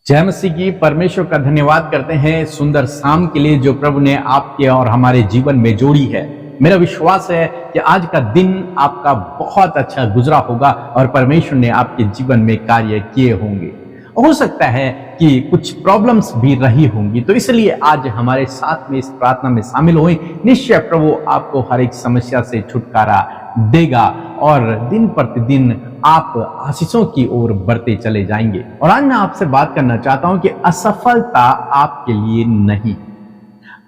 जय मसीह की। परमेश्वर का धन्यवाद करते हैं सुंदर शाम के लिए जो प्रभु ने आपके और हमारे जीवन में जोड़ी है। मेरा विश्वास है कि आज का दिन आपका बहुत अच्छा गुजरा होगा और परमेश्वर ने आपके जीवन में कार्य किए होंगे। हो सकता है कि कुछ प्रॉब्लम्स भी रही होंगी, तो इसलिए आज हमारे साथ में इस प्रार्थना में शामिल हुए। निश्चय प्रभु आपको हर एक समस्या से छुटकारा देगा और दिन प्रतिदिन आप आशीषों की ओर बढ़ते चले जाएंगे। और आज मैं आपसे बात करना चाहता हूं कि असफलता आपके लिए नहीं,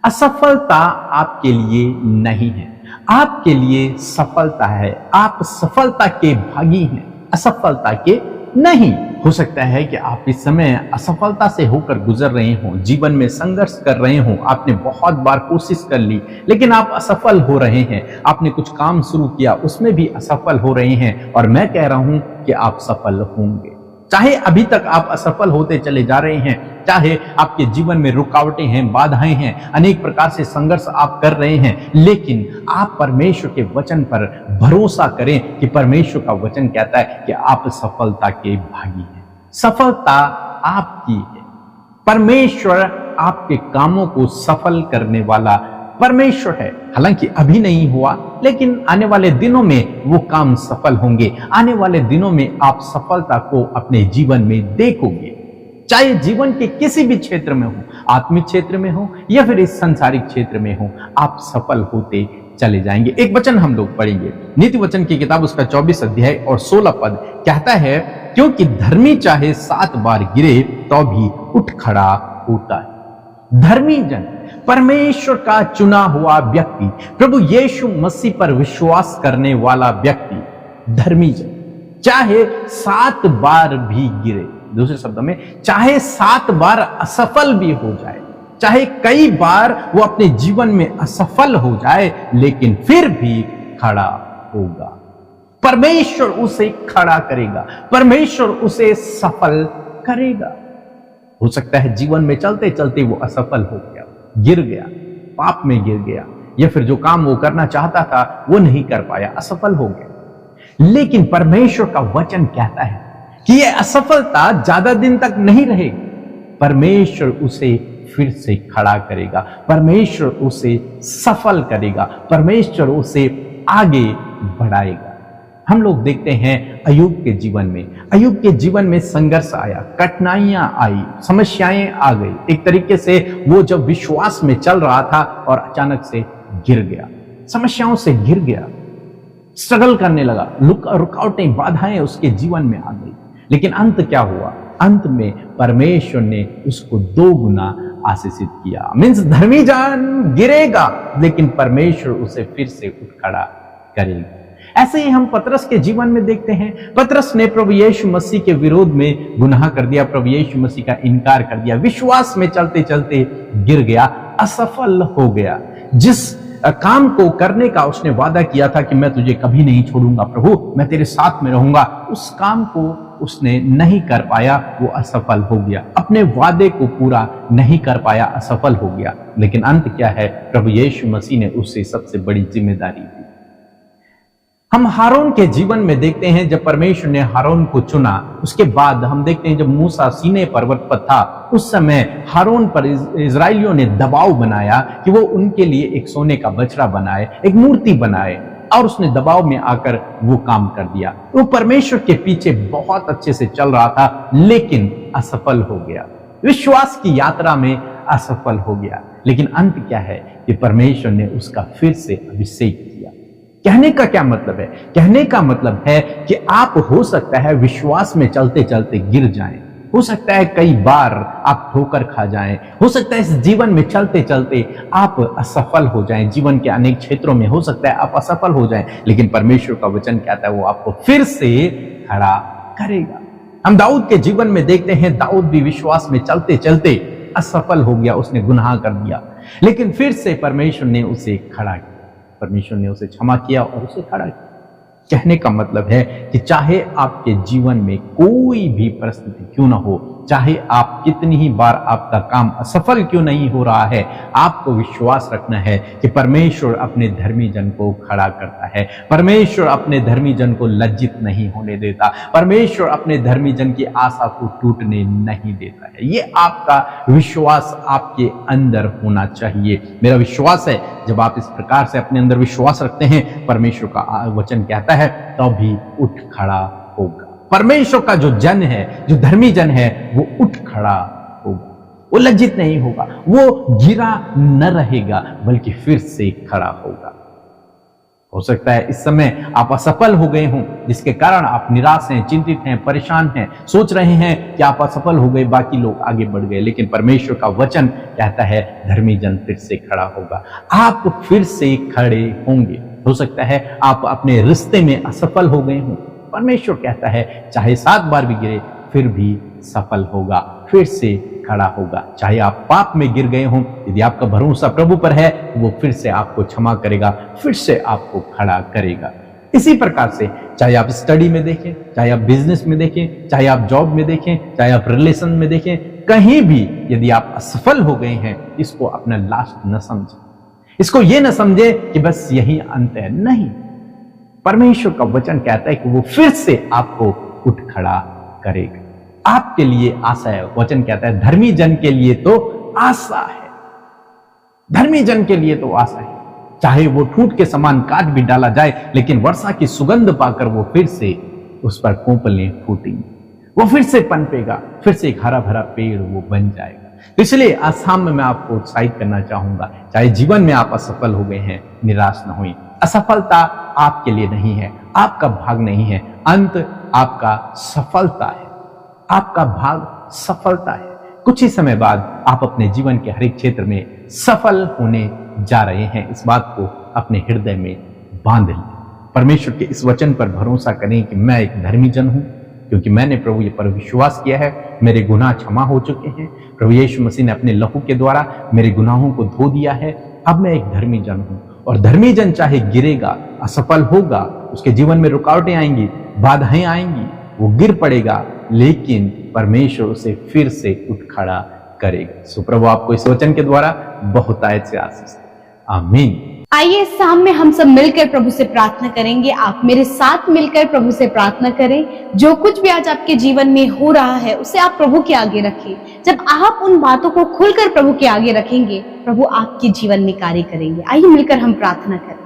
असफलता आपके लिए नहीं है, आपके लिए सफलता है। आप सफलता के भागी हैं, असफलता के नहीं। हो सकता है कि आप इस समय असफलता से होकर गुजर रहे हों, जीवन में संघर्ष कर रहे हों, आपने बहुत बार कोशिश कर ली लेकिन आप असफल हो रहे हैं। आपने कुछ काम शुरू किया, उसमें भी असफल हो रहे हैं और मैं कह रहा हूं कि आप सफल होंगे। चाहे अभी तक आप असफल होते चले जा रहे हैं, चाहे आपके जीवन में रुकावटें हैं, बाधाएं हैं, अनेक प्रकार से संघर्ष आप कर रहे हैं, लेकिन आप परमेश्वर के वचन पर भरोसा करें कि परमेश्वर का वचन कहता है कि आप सफलता के भागी हैं। सफलता आपकी है। परमेश्वर आपके कामों को सफल करने वाला परमेश्वर है। हालांकि अभी नहीं हुआ, लेकिन आने वाले दिनों में वो काम सफल होंगे। आने वाले दिनों में आप सफलता को अपने जीवन में देखोगे, चाहे जीवन के किसी भी क्षेत्र में हो, आत्मिक क्षेत्र में हो या फिर इस संसारिक क्षेत्र में हो, आप सफल होते चले जाएंगे। एक वचन हम लोग पढ़ेंगे, नीति वचन की किताब उसका 24 अध्याय और 16 पद कहता है, क्योंकि धर्मी चाहे 7 बार गिरे तो भी उठ खड़ा होता है। धर्मी जन, परमेश्वर का चुना हुआ व्यक्ति, प्रभु यीशु मसीह पर विश्वास करने वाला व्यक्ति धर्मी जन, चाहे 7 बार भी गिरे, दूसरे शब्दों में चाहे 7 बार असफल भी हो जाए, चाहे कई बार वो अपने जीवन में असफल हो जाए, लेकिन फिर भी खड़ा होगा। परमेश्वर उसे खड़ा करेगा, परमेश्वर उसे सफल करेगा। हो सकता है जीवन में चलते चलते वो असफल हो गया, गिर गया, पाप में गिर गया, या फिर जो काम वो करना चाहता था वो नहीं कर पाया, असफल हो गया। लेकिन परमेश्वर का वचन कहता है कि ये असफलता ज्यादा दिन तक नहीं रहेगी। परमेश्वर उसे फिर से खड़ा करेगा, परमेश्वर उसे सफल करेगा, परमेश्वर उसे आगे बढ़ाएगा। हम लोग देखते हैं अय्यूब के जीवन में, अय्यूब के जीवन में संघर्ष आया, कठिनाइयां आई, समस्याएं आ गई। एक तरीके से वो जब विश्वास में चल रहा था और अचानक से गिर गया, समस्याओं से गिर गया, स्ट्रगल करने लगा, रुकावटें, बाधाएं उसके जीवन में आ गई। लेकिन अंत क्या हुआ? अंत में परमेश्वर ने उसको 2 गुना आशीषित किया। मीन्स धर्मी जन गिरेगा, लेकिन परमेश्वर उसे फिर से उठ खड़ा करेगा। ऐसे ही हम पतरस के जीवन में देखते हैं। पतरस ने प्रभु यीशु मसीह के विरोध में गुनाह कर दिया, प्रभु यीशु मसीह का इनकार कर दिया, विश्वास में चलते चलते गिर गया, असफल हो गया। जिस काम को करने का उसने वादा किया था कि मैं तुझे कभी नहीं छोड़ूंगा प्रभु, मैं तेरे साथ में रहूंगा, उस काम को उसने नहीं कर पाया, वो असफल हो गया। अपने वादे को पूरा नहीं कर पाया, असफल हो गया। लेकिन अंत क्या है? प्रभु यीशु मसीह ने उससे सबसे बड़ी जिम्मेदारी दी। हम हारून के जीवन में देखते हैं, जब परमेश्वर ने हारून को चुना, उसके बाद हम देखते हैं जब मूसा सीने पर्वत पर था, उस समय हारून पर इजराइलियों ने दबाव बनाया कि वो उनके लिए एक सोने का बछड़ा बनाए, एक मूर्ति बनाए, और उसने दबाव में आकर वो काम कर दिया। वो परमेश्वर के पीछे बहुत अच्छे से चल रहा था, लेकिन असफल हो गया, विश्वास की यात्रा में असफल हो गया। लेकिन अंत क्या है कि परमेश्वर ने उसका फिर से अभिषेक किया। कहने का क्या मतलब है? कहने का मतलब है कि आप हो सकता है विश्वास में चलते चलते गिर जाएं, हो सकता है कई बार आप ठोकर खा जाएं, हो सकता है इस जीवन में चलते चलते आप असफल हो जाएं, जीवन के अनेक क्षेत्रों में हो सकता है आप असफल हो जाएं, लेकिन परमेश्वर का वचन कहता है वो आपको फिर से खड़ा करेगा। हम दाऊद के जीवन में देखते हैं, दाऊद भी विश्वास में चलते चलते असफल हो गया, उसने गुनाह कर दिया, लेकिन फिर से परमेश्वर ने उसे खड़ा किया, परमेश्वर ने उसे क्षमा किया और उसे खड़ा किया। कहने का मतलब है कि चाहे आपके जीवन में कोई भी परिस्थिति क्यों ना हो, चाहे आप कितनी ही बार आपका काम असफल क्यों नहीं हो रहा है, आपको विश्वास रखना है कि परमेश्वर अपने धर्मी जन को खड़ा करता है। परमेश्वर अपने धर्मी जन को लज्जित नहीं होने देता। परमेश्वर अपने धर्मी जन की आशा को टूटने नहीं देता है। ये आपका विश्वास आपके अंदर होना चाहिए। मेरा विश्वास है जब आप इस प्रकार से अपने अंदर विश्वास रखते हैं, परमेश्वर का वचन कहता है तो भी उठ खड़ा होगा। परमेश्वर का जो जन है, जो धर्मी जन है, वो उठ खड़ा होगा, वो लज्जित नहीं होगा, वो गिरा न रहेगा, बल्कि फिर से खड़ा होगा। हो सकता है इस समय आप असफल हो गए हों, जिसके कारण आप निराश हैं, चिंतित हैं, परेशान हैं, सोच रहे हैं कि आप असफल हो गए, बाकी लोग आगे बढ़ गए। लेकिन परमेश्वर का वचन कहता है धर्मी जन फिर से खड़ा होगा। आप फिर से खड़े होंगे। हो सकता है आप अपने रिश्ते में असफल हो गए हों, परमेश्वर कहता है चाहे 7 बार भी गिरे फिर भी सफल होगा, फिर से खड़ा होगा। चाहे आप पाप में गिर गए हों, यदि आपका भरोसा प्रभु पर है, वो फिर से आपको क्षमा करेगा, फिर से आपको खड़ा करेगा। इसी प्रकार से चाहे आप स्टडी में देखें, चाहे आप बिजनेस में देखें, चाहे आप जॉब में देखें, चाहे आप रिलेशन में देखें, कहीं भी यदि आप असफल हो गए हैं, इसको अपना लास्ट न समझें। इसको ये न समझे कि बस यही अंत है। नहीं, परमेश्वर का वचन कहता है कि वो फिर से आपको उठ खड़ा करेगा। आपके लिए आशा है। वचन कहता है धर्मी जन के लिए तो आशा है, धर्मी जन के लिए तो आशा है। चाहे वो ठूंठ के समान काट भी डाला जाए, लेकिन वर्षा की सुगंध पाकर वो फिर से उस पर कोपलें फूटेंगी, वो फिर से पनपेगा, फिर से एक हरा भरा पेड़ वो बन जाएगा। इसलिए आज शाम में मैं आपको उत्साहित करना चाहूंगा, चाहे जीवन में आप असफल हो गए हैं, निराश न हों। असफलता आपके लिए नहीं है, आपका भाग नहीं है, अंत आपका सफलता है, आपका भाग सफलता है। कुछ ही समय बाद आप अपने जीवन के हर एक क्षेत्र में सफल होने जा रहे हैं। इस बात को अपने हृदय में बांध लें। परमेश्वर के इस वचन पर भरोसा करें कि मैं एक धर्मी जन हूं, क्योंकि मैंने प्रभु ये पर विश्वास किया है, मेरे गुनाह क्षमा हो चुके हैं। प्रभु यीशु मसीह ने अपने लहू के द्वारा मेरे गुनाहों को धो दिया है। अब मैं एक धर्मी जन हूं, और धर्मी जन चाहे गिरेगा, असफल होगा, उसके जीवन में रुकावटें आएंगी, बाधाएं आएंगी, वो गिर पड़ेगा, लेकिन परमेश्वर उसे फिर से उठ खड़ा करेगा। सो प्रभु आपको इस वचन के द्वारा बहुतायत से आशीष दे। आमीन। आइए शाम में हम सब मिलकर प्रभु से प्रार्थना करेंगे। आप मेरे साथ मिलकर प्रभु से प्रार्थना करें। जो कुछ भी आज आपके जीवन में हो रहा है, उसे आप प्रभु के आगे रखें। जब आप उन बातों को खुलकर प्रभु के आगे रखेंगे, प्रभु आपके जीवन में कार्य करेंगे। आइए मिलकर हम प्रार्थना करें।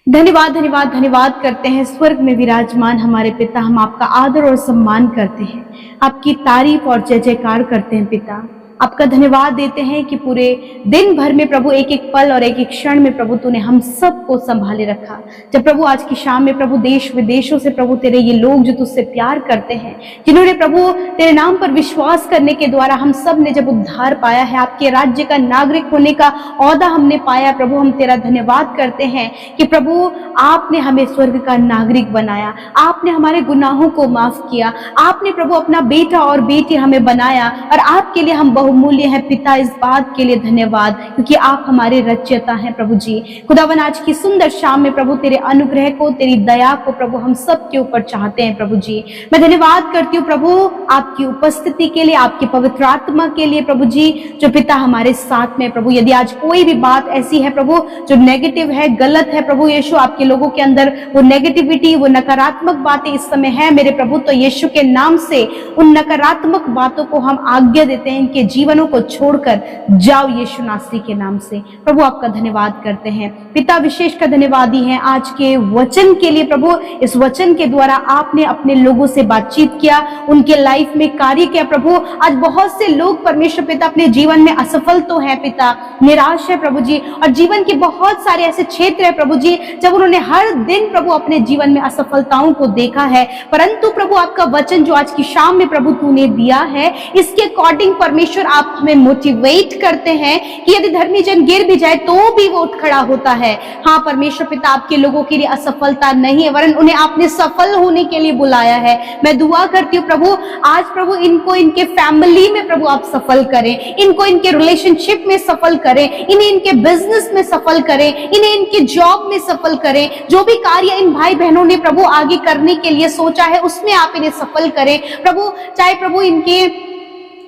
धन्यवाद धन्यवाद धन्यवाद करते हैं स्वर्ग में विराजमान हमारे पिता। हम आपका आदर और सम्मान करते हैं, आपकी तारीफ और जय जयकार करते हैं पिता। आपका धन्यवाद देते हैं कि पूरे दिन भर में प्रभु एक एक पल और एक एक क्षण में प्रभु तूने हम सबको संभाले रखा। जब प्रभु आज की शाम में प्रभु देश विदेशों से प्रभु तेरे ये लोग जो तुझसे प्यार करते हैं, जिन्होंने प्रभु तेरे नाम पर विश्वास करने के द्वारा हम सब ने जब उद्धार पाया है, आपके राज्य का नागरिक होने का औदा हमने पाया, प्रभु हम तेरा धन्यवाद करते हैं कि प्रभु आपने हमें स्वर्ग का नागरिक बनाया, आपने हमारे गुनाहों को माफ किया, आपने प्रभु अपना बेटा और बेटी हमें बनाया, और आपके लिए हम बहुमूल्य है पिता। इस बात के लिए धन्यवाद, क्योंकि आप हमारे रचयिता हैं प्रभु जी। खुदावन आज की सुंदर शाम में प्रभु तेरे अनुग्रह को, तेरी दया को प्रभु हम सब के ऊपर चाहते हैं प्रभु जी। मैं धन्यवाद करती हूँ प्रभु आपकी उपस्थिति के लिए, आपकी पवित्र आत्मा के लिए प्रभु जी, जो पिता हमारे साथ में प्रभु। यदि आज कोई भी बात ऐसी है प्रभु जो नेगेटिव है, गलत है प्रभु यीशु, आपके लोगों के अंदर वो नेगेटिविटी, वो नकारात्मक बातें इस समय है मेरे प्रभु, तो यीशु के नाम से उन नकारात्मक बातों को हम आज्ञा देते हैं, इनके जीवनों को छोड़कर जाओ यीशु नासरी के नाम से। प्रभु आपका धन्यवाद करते हैं पिता। विशेष का धन्यवादी है आज के वचन के लिए प्रभु। इस वचन के द्वारा आपने अपने लोगों से बातचीत किया, उनके लाइफ में कार्य किया प्रभु। आज बहुत से लोग परमेश्वर पिता अपने जीवन में असफल तो है पिता, निराश है प्रभु जी, और जीवन के बहुत सारे ऐसे क्षेत्र है प्रभु जी जब उन्होंने हर दिन प्रभु अपने जीवन में असफलताओं को देखा है, परंतु प्रभु आपका वचन जो आज की शाम में प्रभु तूने दिया है, इसके अकॉर्डिंग परमेश्वर परमेश्वर आप हमें मोटिवेट करते हैं कि यदि धर्मी जन गिर भी जाए तो भी वो उठ खड़ा होता है। हाँ परमेश्वर पिता, आपके लोगों के लिए असफलता नहीं है, वरन उन्हें आपने सफल होने के लिए बुलाया है। मैं दुआ करती हूँ प्रभु, आज प्रभु इनको इनके फैमिली में प्रभु आप सफल करें, इनको इनके रिलेशनशिप में सफल करें, इन्हें इनके बिजनेस में सफल करें, इन्हें इनके जॉब में सफल करें। जो भी कार्य इन भाई बहनों ने प्रभु आगे करने के लिए सोचा है उसमें आप इन्हें सफल करें प्रभु। चाहे प्रभु इनके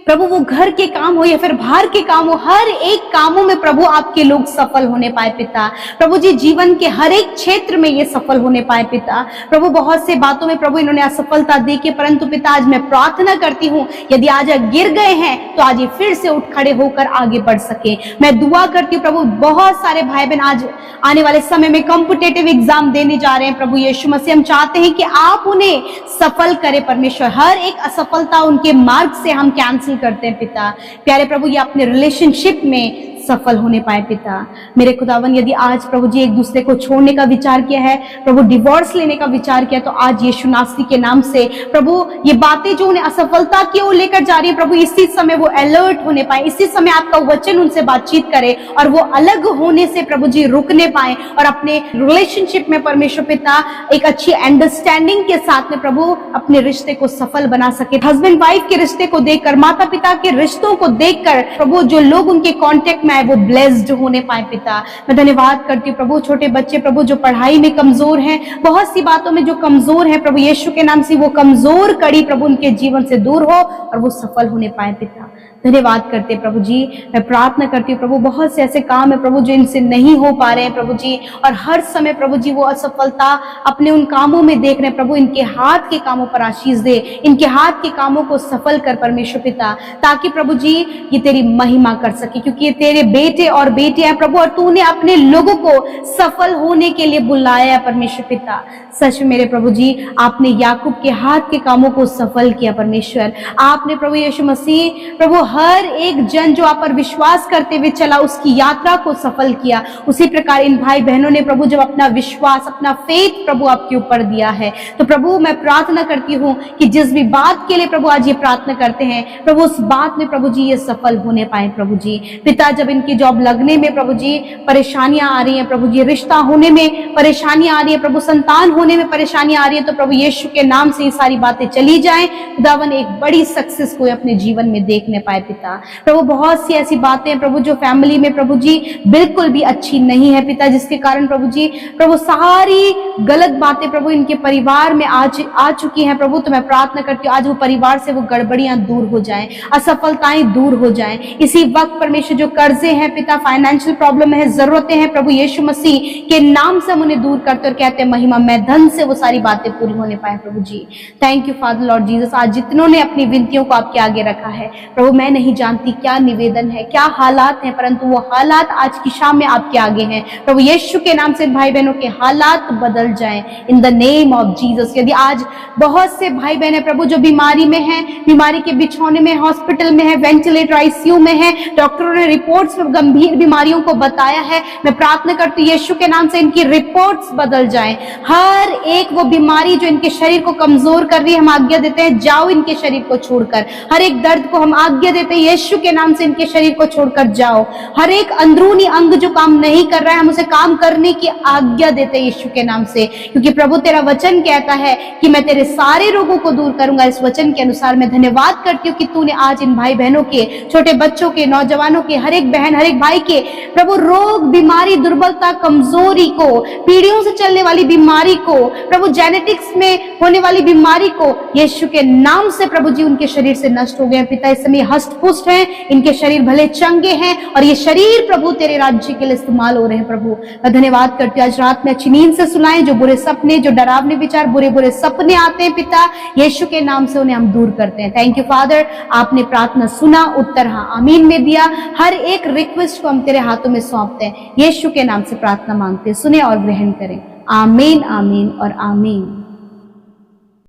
प्रभु वो घर के काम हो या फिर बाहर के काम हो, हर एक कामों में प्रभु आपके लोग सफल होने पाए पिता। प्रभु जी जीवन के हर एक क्षेत्र में ये सफल होने पाए पिता। प्रभु बहुत से बातों में प्रभु इन्होंने असफलता देखी, परंतु पिता आज मैं प्रार्थना करती हूँ यदि आज गिर गए हैं तो आज ये फिर से उठ खड़े होकर आगे बढ़ सके। मैं दुआ करती हूँ प्रभु, बहुत सारे भाई बहन आज आने वाले समय में कॉम्पिटिटिव एग्जाम देने जा रहे हैं प्रभु यीशु मसीह, हम चाहते हैं कि आप उन्हें सफल करें परमेश्वर। हर एक असफलता उनके मार्ग से हम कैंसिल करते हैं पिता। प्यारे प्रभु, ये अपने रिलेशनशिप में सफल होने पाए पिता। मेरे खुदावन, यदि आज प्रभु जी एक दूसरे को छोड़ने का विचार किया है, प्रभु डिवोर्स लेने का विचार किया, तो आज यीशु नासरी के नाम से प्रभु ये बातें जो उन्हें असफलता की ओर लेकर जा रही है प्रभु, इसी समय वो अलर्ट होने पाए, इसी समय आपका वचन उनसे बातचीत करे और वो अलग होने से प्रभु जी रुकने पाए और अपने रिलेशनशिप में परमेश्वर पिता एक अच्छी अंडरस्टैंडिंग के साथ में प्रभु अपने रिश्ते को सफल बना सके। हस्बैंड वाइफ के रिश्ते को देखकर, माता पिता के रिश्तों को देखकर प्रभु जो लोग उनके कॉन्टेक्ट में वो ब्लेस्ड होने पाए पिता। मैं धन्यवाद करती हूँ प्रभु, छोटे बच्चे प्रभु जो पढ़ाई में कमजोर हैं, बहुत सी बातों में जो कमजोर है प्रभु यीशु के नाम से वो कमजोर कड़ी प्रभु उनके जीवन से दूर हो और वो सफल होने पाए पिता। धन्यवाद करते हैं प्रभु जी। मैं प्रार्थना करती हूँ प्रभु, बहुत से ऐसे काम है प्रभु जो इनसे नहीं हो पा रहे हैं प्रभु जी, और हर समय प्रभु जी वो असफलता अपने उन कामों में देख रहे हैं प्रभु, इनके हाथ के कामों पर आशीष दे, इनके हाथ के कामों को सफल कर परमेश्वर पिता, ताकि प्रभु जी ये तेरी महिमा कर सके, क्योंकि ये तेरे बेटे और बेटियां हैं प्रभु, और तूने अपने लोगों को सफल होने के लिए बुलाया है परमेश्वर पिता। सच में मेरे प्रभु जी, आपने याकूब के हाथ के कामों को सफल किया परमेश्वर। आपने प्रभु यीशु मसीह प्रभु हर एक जन जो आप पर विश्वास करते हुए चला उसकी यात्रा को सफल किया। उसी प्रकार इन भाई बहनों ने प्रभु जब अपना विश्वास, अपना फेथ प्रभु आपके ऊपर दिया है, तो प्रभु मैं प्रार्थना करती हूँ कि जिस भी बात के लिए प्रभु आज ये प्रार्थना करते हैं प्रभु, उस बात में प्रभु जी ये सफल होने पाए प्रभु जी। पिता, जब इनकी जॉब लगने में प्रभु जी परेशानियां आ रही हैं प्रभु जी, रिश्ता होने में परेशानियां आ रही है प्रभु, संतान होने में परेशानियां आ रही है, तो प्रभु यीशु के नाम से ये सारी बातें चली जाएं, खुदावन एक बड़ी सक्सेस को अपने जीवन में देखने पाए पिता। प्रभु बहुत सी ऐसी बातें हैं प्रभु जो फैमिली में प्रभु जी बिल्कुल भी अच्छी नहीं है पिता, जिसके कारण प्रभु जी प्रभु सारी गलत बातें प्रभु इनके परिवार में आ चुकी हैं प्रभु। तो मैं प्रार्थना करती हूँ आज वो परिवार से वो गड़बड़ियां दूर हो जाएं, असफलताएं दूर हो जाएं। इसी वक्त परमेश्वर जो कर्जे हैं पिता, फाइनेंशियल प्रॉब्लम है, जरूरतें हैं प्रभु यीशु मसीह के नाम से हम उन्हें दूर करते और कहते हैं महिमा मैं धन से वो सारी बातें पूरी होने पाए प्रभु जी। Thank you Father Lord Jesus. आज जितनों ने अपनी विनतियों को आपके आगे रखा है प्रभु, मैं नहीं जानती क्या निवेदन है, क्या हालात हैं, परंतु वो हालात आज की शाम में आपके आगे हैं प्रभु यीशु के नाम से। भाई बहनों के हालात बदल जाएं in the name of Jesus. यदि आज बहुत से भाई बहन है प्रभु जो बीमारी में हैं, बीमारी के बिछौने में, हॉस्पिटल में है, वेंटिलेटर आईसीयू में है, डॉक्टरों ने रिपोर्ट्स में गंभीर बीमारियों को बताया है, मैं प्रार्थना करती हूँ यीशु के नाम से इनकी रिपोर्ट्स बदल जाएं। हर एक वो बीमारी जो इनके शरीर को कमजोर कर रही है, हम आज्ञा देते हैं जाओ इनके शरीर को छोड़कर। हर एक दर्द को हम आज्ञा देते हैं यीशु के नाम से इनके शरीर को छोड़कर जाओ। हर एक अंदरूनी अंग जो काम नहीं कर रहा है, हम उसे काम करने की आज्ञा देते हैं यीशु के नाम से, क्योंकि प्रभु तेरा वचन कहता है कि मैं तेरे सारे रोगों को दूर करूंगा। इस वचन के अनुसार मैं धन्यवाद करती हूँ कि तूने आज इन भाई बहनों के, छोटे बच्चों के, नौजवानों के, हर एक बहन, हर एक भाई के प्रभु रोग, बीमारी, दुर्बलता, कमजोरी को, पीढ़ियों से चलने वाली बीमारी को, प्रभु जेनेटिक्स में होने वाली बीमारी को यीशु के नाम से प्रभु जी उनके शरीर से नष्ट हो गए पिता। इस समय हष्ट पुष्ट हैं, इनके शरीर भले चंगे हैं और ये शरीर प्रभु तेरे राज्य के लिए इस्तेमाल हो रहे हैं प्रभु। मैं धन्यवाद करती हूँ आज रात में अच्छी नींद से सुलाएं, जो बुरे सपने, जो डरावने विचार, बुरे बुरे सपने आते हैं पिता, यीशु के नाम से उन्हें हम दूर करते हैं। थैंक यू फादर, आपने प्रार्थना सुना, उत्तर हाँ आमीन में दिया। हर एक रिक्वेस्ट को हम तेरे हाथों में सौंपते हैं, यीशु के नाम से प्रार्थना मांगते हैं, सुने और ग्रहण करें। आमीन, आमीन और आमीन।